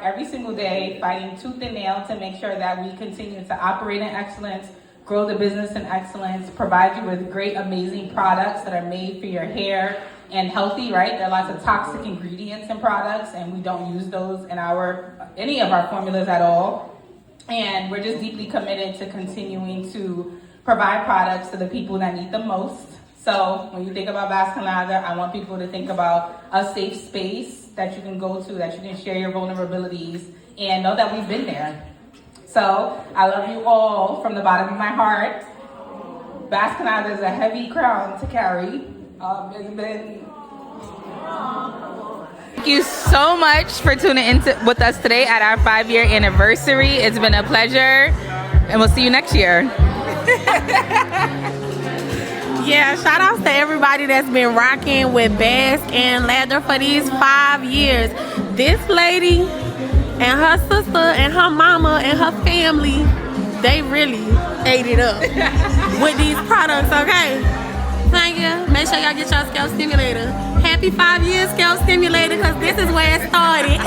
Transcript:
every single day, fighting tooth and nail to make sure that we continue to operate in excellence, grow the business in excellence, provide you with great, amazing products that are made for your hair and healthy, right? There are lots of toxic ingredients in products, and we don't use those in any of our formulas at all. And we're just deeply committed to continuing to provide products to the people that need them most. So when you think about Bask Lather, I want people to think about a safe space that you can go to, that you can share your vulnerabilities, and know that we've been there. So I love you all from the bottom of my heart. Bask Lather is a heavy crown to carry. Thank you so much for tuning in with us today at our 5-year anniversary. It's been a pleasure, and we'll see you next year. Yeah, shout outs to everybody that's been rocking with Bask and Lather for these 5 years. This lady and her sister and her mama and her family, they really ate it up with these products, okay? Thank you. Make sure y'all get your scalp stimulator. Happy 5 years scalp stimulator, because this is where it started.